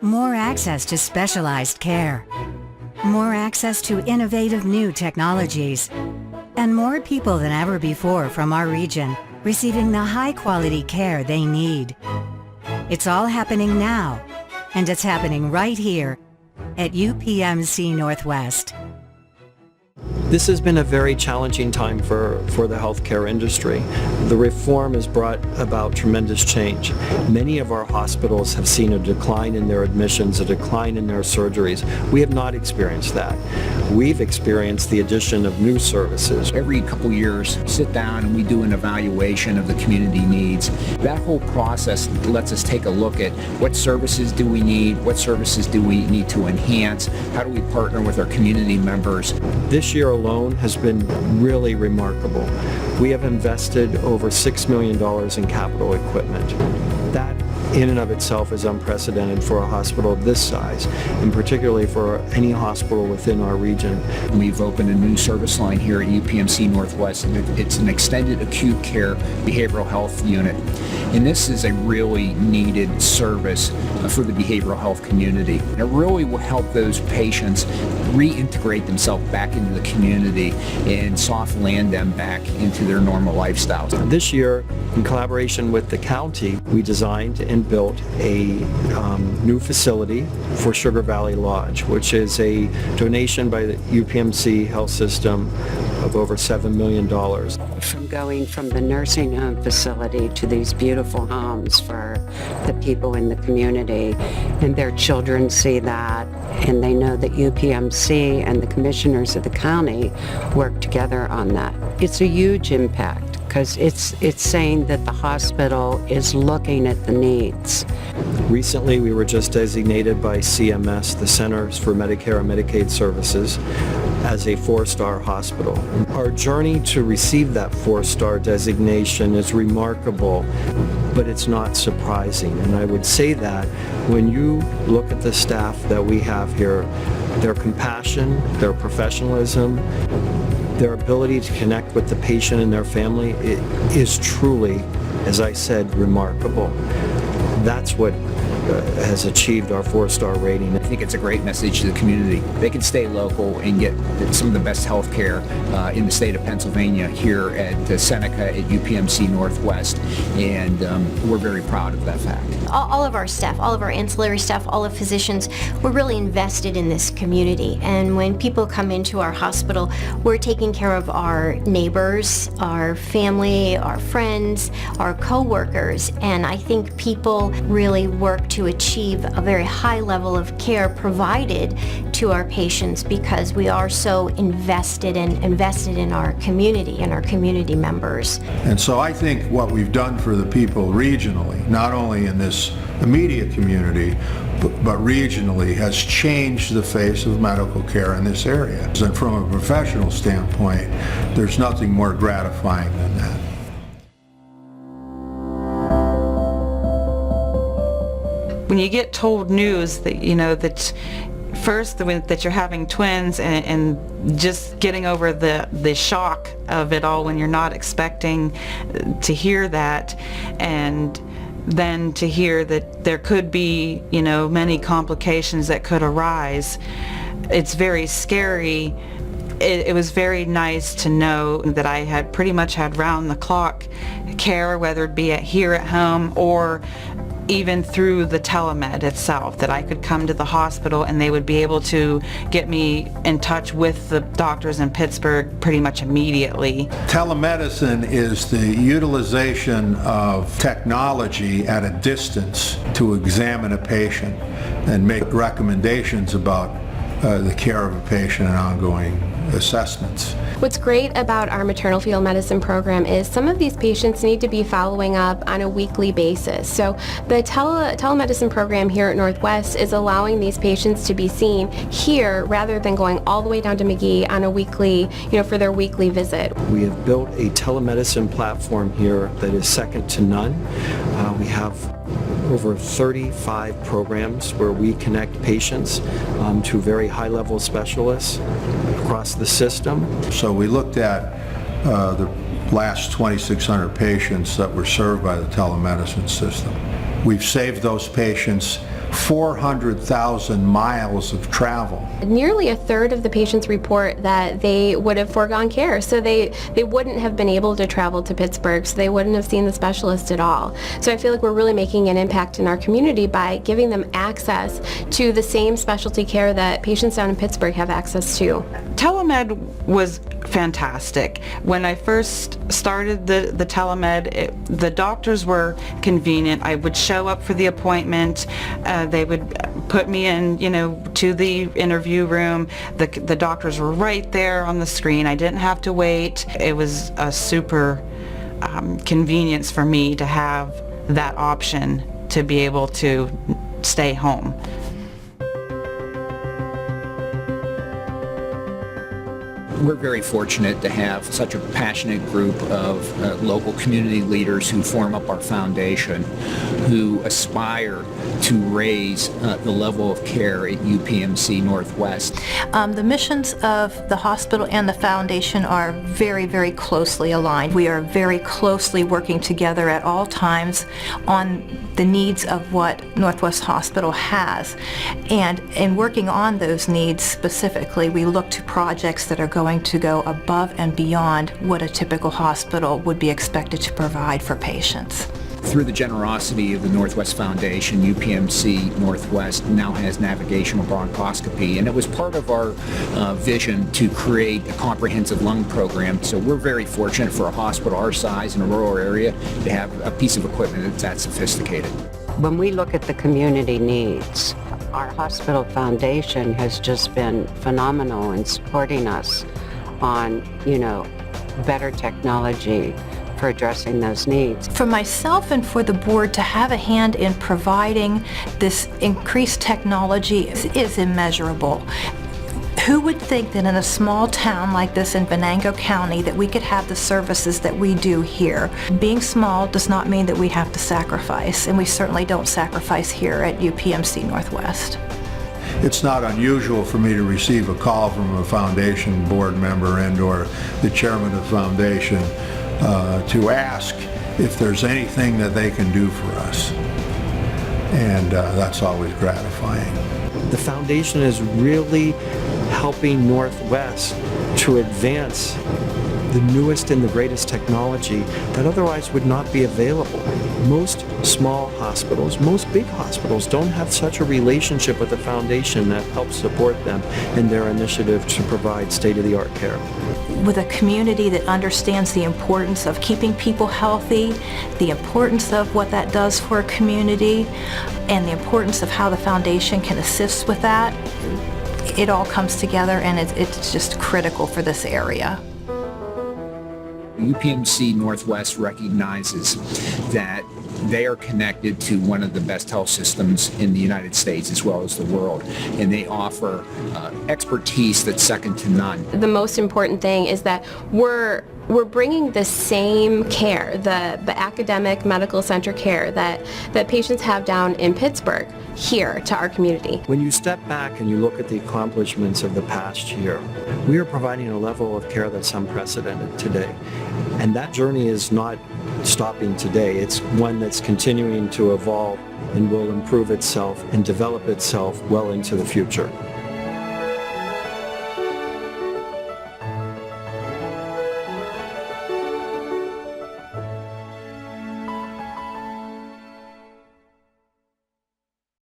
More access to specialized care. More access to innovative new technologies. And more people than ever before from our region receiving the high-quality care they need. It's all happening now, and it's happening right here at UPMC Northwest. This has been a very challenging time for the healthcare industry. The reform has brought about tremendous change. Many of our hospitals have seen a decline in their admissions, a decline in their surgeries. We have not experienced that. We've experienced the addition of new services. Every couple years, sit down and we do an evaluation of the community needs. That whole process lets us take a look at what services do we need, what services do we need to enhance, how do we partner with our community members. This year alone has been really remarkable. We have invested over $6 million in capital equipment. That in and of itself is unprecedented for a hospital of this size, and particularly for any hospital within our region. We've opened a new service line here at UPMC Northwest, and it's an extended acute care behavioral health unit. And this is a really needed service for the behavioral health community. It really will help those patients reintegrate themselves back into the community and soft land them back into their normal lifestyles. This year, in collaboration with the county, we designed and built a new facility for Sugar Valley Lodge, which is a donation by the UPMC Health System of over $7 million. From going from the nursing home facility to these beautiful homes for the people in the community, and their children see that, and they know that UPMC and the commissioners of the county work together on that. It's a huge impact because it's saying that the hospital is looking at the needs. Recently, we were just designated by CMS, the Centers for Medicare and Medicaid Services, as a 4-star hospital. Our journey to receive that 4-star designation is remarkable, but it's not surprising. And I would say that when you look at the staff that we have here, their compassion, their professionalism, their ability to connect with the patient and their family, it is truly, as I said, remarkable. That's what has achieved our 4-star rating. I think it's a great message to the community. They can stay local and get some of the best health care in the state of Pennsylvania here at Seneca at UPMC Northwest, and we're very proud of that fact. All of our staff, all of our ancillary staff, all of physicians, we're really invested in this community. And when people come into our hospital, we're taking care of our neighbors, our family, our friends, our co-workers, and I think people really work to achieve a very high level of care provided to our patients because we are so invested in our community and our community members. And so I think what we've done for the people regionally, not only in this immediate community, but regionally, has changed the face of medical care in this area. And from a professional standpoint, there's nothing more gratifying than that. When you get told news that, that first that you're having twins and just getting over the shock of it all when you're not expecting to hear that, and then to hear that there could be, many complications that could arise, it's very scary. It was very nice to know that I had pretty much had round-the-clock care, whether it be here at home or even through the telemed itself, that I could come to the hospital and they would be able to get me in touch with the doctors in Pittsburgh pretty much immediately. Telemedicine is the utilization of technology at a distance to examine a patient and make recommendations about the care of a patient and ongoing assessments. What's great about our maternal fetal medicine program is some of these patients need to be following up on a weekly basis. So the telemedicine program here at Northwest is allowing these patients to be seen here rather than going all the way down to McGee on a weekly, for their weekly visit. We have built a telemedicine platform here that is second to none. We have over 35 programs where we connect patients to very high-level specialists across the system. So we looked at the last 2,600 patients that were served by the telemedicine system. We've saved those patients 400,000 miles of travel. Nearly a third of the patients report that they would have foregone care, so they wouldn't have been able to travel to Pittsburgh, so they wouldn't have seen the specialist at all. So I feel like we're really making an impact in our community by giving them access to the same specialty care that patients down in Pittsburgh have access to. Telemed was fantastic. When I first started the telemed, the doctors were convenient. I would show up for the appointment. They would put me in, to the interview room. The doctors were right there on the screen. I didn't have to wait. It was a super convenience for me to have that option to be able to stay home. We're very fortunate to have such a passionate group of local community leaders who form up our foundation, who aspire to raise the level of care at UPMC Northwest. The missions of the hospital and the foundation are very, very closely aligned. We are very closely working together at all times on the needs of what Northwest Hospital has. And in working on those needs specifically, we look to projects that are going to go above and beyond what a typical hospital would be expected to provide for patients. Through the generosity of the Northwest Foundation, UPMC Northwest now has navigational bronchoscopy, and it was part of our vision to create a comprehensive lung program. So we're very fortunate for a hospital our size in a rural area to have a piece of equipment that's that sophisticated. When we look at the community needs, our hospital foundation has just been phenomenal in supporting us on, better technology for addressing those needs. For myself and for the board to have a hand in providing this increased technology is immeasurable. Who would think that in a small town like this in Venango County that we could have the services that we do here? Being small does not mean that we have to sacrifice, and we certainly don't sacrifice here at UPMC Northwest. It's not unusual for me to receive a call from a foundation board member and/or the chairman of the foundation to ask if there's anything that they can do for us. And that's always gratifying. The foundation is really helping Northwest to advance the newest and the greatest technology that otherwise would not be available. Most small hospitals, most big hospitals don't have such a relationship with the foundation that helps support them in their initiative to provide state-of-the-art care. With a community that understands the importance of keeping people healthy, the importance of what that does for a community, and the importance of how the foundation can assist with that, it all comes together, and it's just critical for this area. UPMC Northwest recognizes that they are connected to one of the best health systems in the United States as well as the world, and they offer expertise that's second to none. The most important thing is that we're bringing the same care, the academic medical center care that patients have down in Pittsburgh here to our community. When you step back and you look at the accomplishments of the past year, we are providing a level of care that's unprecedented today. And that journey is not stopping today. It's one that's continuing to evolve and will improve itself and develop itself well into the future.